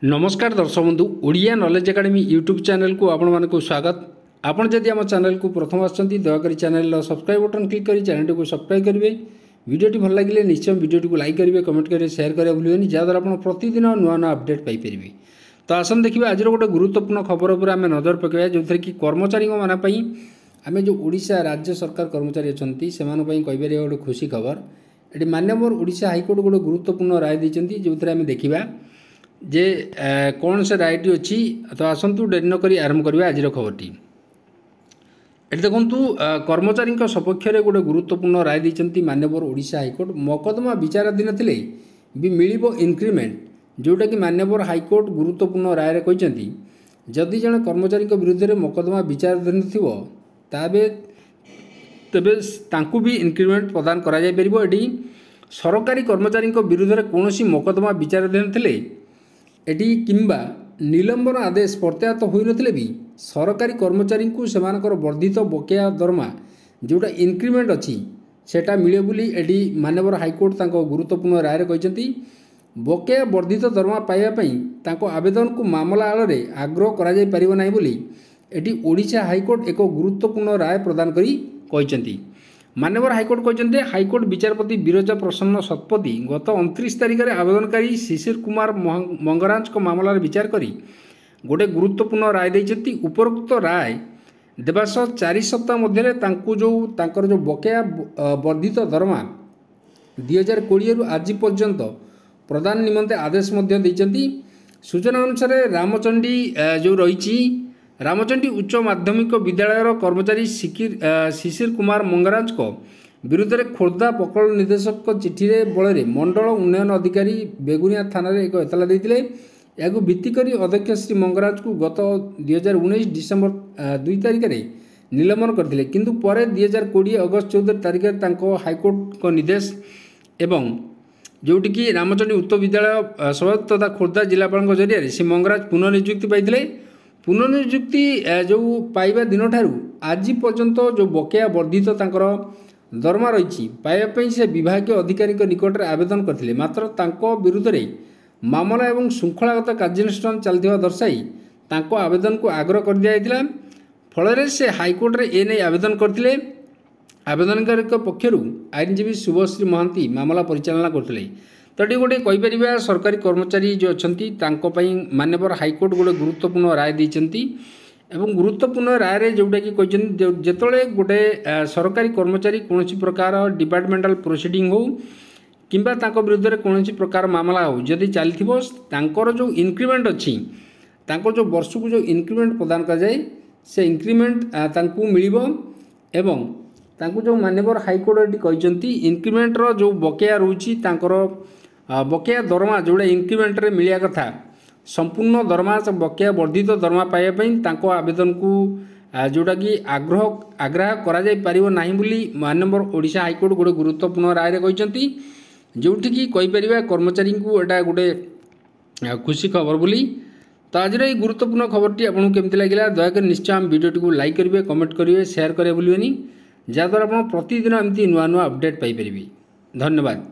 नमस्कार दर्शक बंधु Odia knowledge academy YouTube channel को आपण मानक स्वागत। आपण जदि आम चैनल को प्रथम आछंती दयाकरी चैनल सब्सक्राइब बटन क्लिक करी चैनल को सब्सक्राइब करेंगे। वीडियोटी भल लगे निश्चय वीडियोटी को लाइक करेंगे, कमेंट करेंगे, शेयर करेंगे भूलें जहाँद्वारा आप प्रतिदिन नुआ नुआ अपडेट पाइपर। तो आसन देखिए आज गोटे गुरुत्वपूर्ण खबर उपर आम नजर पकड़ा जो कि कर्मचारी मानी आम जो ओडिशा राज्य सरकार कर्मचारी अच्छा से गोटे खुशी खबर। ये मान्यवर ओडिशा हाईकोर्ट गोटे गुरुत्वपूर्ण राय देते जो आम देखा जे कौन से रायटी अच्छी। तो आसतु डेरी नक आरंभ करवा आज खबरटी। ये देखु कर्मचारी सपक्ष में गोटे गुरुत्वपूर्ण राय देते मान्यवर ओडिशा हाईकोर्ट। मकदमा विचाराधीन थे भी मिल इनक्रिमेंट जोटा कि मान्यवर हाईकोर्ट गुरुत्वपूर्ण राय कहते जदि जड़े कर्मचारी विरुद्ध में मकदमा विचाराधीन थी तेबे तांकु भी इनक्रिमेंट प्रदान करा जाय परिबो। एटी सरकारी कर्मचारी विरुद्ध में कौन मकदमा विचाराधीन थे एटी किंबा निलंबन आदेश प्रत्याहत हो नथिले भी सरकारी कर्मचारी को सेमानकर वर्धित बकेया दरमा जोटा इनक्रिमेंट अच्छी सेटा मिले बोली एटी मान्यवर हाईकोर्ट तांको गुरुत्वपूर्ण राय कहते। बकेया वर्धित दरमा पाइबापी तांको आवेदन को मामला आड़ में आग्रह करा जाय परिबो नाही बोली एटी ओडिशा हाईकोर्ट एक गुरुत्वपूर्ण राय प्रदान करी कहते। मान्यवर हाईकोर्ट कहते हाईकोर्ट विचारपति बिरजा प्रसन्न शतपथी गत 29 तारिख में आवेदनकारी शिशिर कुमार मंगराज को मामला विचार करी गोटे गुरुत्वपूर्ण राय देते। उपरोक्त राय देवा सह 4 सप्ताह मध्य जो बकेया वर्धित दरमा 2020 रु आज पर्यंत प्रदान निमंते आदेश देते। सूचना अनुसार रामचंडी जो रही रामचंडी उच्च माध्यमिक विद्यालय कर्मचारी शिशिर कुमार मंगराज को विरुद्ध में खोर्धा पकड़ निर्देशक चिठी बल मंडल उन्नयन अधिकारी बेगुनिया थाना एक एतला देते। या भित्तिक अध्यक्ष श्री मंगराज को गत 2019 डिसेम्बर 2 तारिख में निलंबन करते किंतु पर 2020 अगस्त 14 तारिख हाईकोर्ट को निर्देश एवं जोटिकी रामचंडी उच्च विद्यालय सभापति तथा खोर्धा जिलापाल जरिए श्री मंगराज पुनर्नियुक्ति पाई। पुनर्नियुक्ति जो पाइबा दिन ठारू आज पर्यंत जो बकेया वर्धित दरमा रही पाइबापी से विभागीय अधिकारी निकट में आवेदन करते मात्र तांको विरुद्ध में मामला एवं श्रृंखलागत कार्यानुष्ठान चलता दर्शाई तांको आवेदन को आग्रह कर दिया फल से हाईकोर्ट में एने आवेदन करते। आवेदनकारी पक्षर आईनजीवी शुभश्री महांती मामला परिचालना करते। तो ये गोटे कहीपर सरकारी कर्मचारी जो अच्छा मान्यवर हाईकोर्ट गोटे गुरुत्वपूर्ण राय देते। गुरुत्वपूर्ण राय जोटा कि जिते गोटे सरकारी कर्मचारी कौन प्रकार डिपार्टमेंटल प्रोसीडिंग हो किंबा विरुद्ध में कौन प्रकार मामला हो जदि चलता जो इनक्रिमेंट अच्छी जो वर्ष को जो इनक्रिमेंट प्रदान कर जाए से इनक्रिमेंट मिल एवं जो मान्यवर हाईकोर्ट कहते इनक्रिमेंट जो बकेया रोची बकेया दरमा जोड़ा इनक्रिमेंट रे मिलिया कथा संपूर्ण दरमा बकेया वर्धित दरमा पाइबापी आवेदन को जोटा कि आग्रह करा जाय परिबो नाही बोली मान्यवर ओडिशा हाईकोर्ट गोटे गुरुत्वपूर्ण राय कहते जोठिकी कहीपर कर्मचारी को एटा गोटे खुशी खबर बोली। तो आज ये गुरुत्वपूर्ण खबरटी आपको केमती लगे दयाक निश्चय आम वीडियो को लाइक करेंगे, कमेंट करेंगे, शेयर करेंगे भूलें जहाँद्वारा आप प्रतिदिन एमती नुआ नुआ अपडेट पाइपर। धन्यवाद।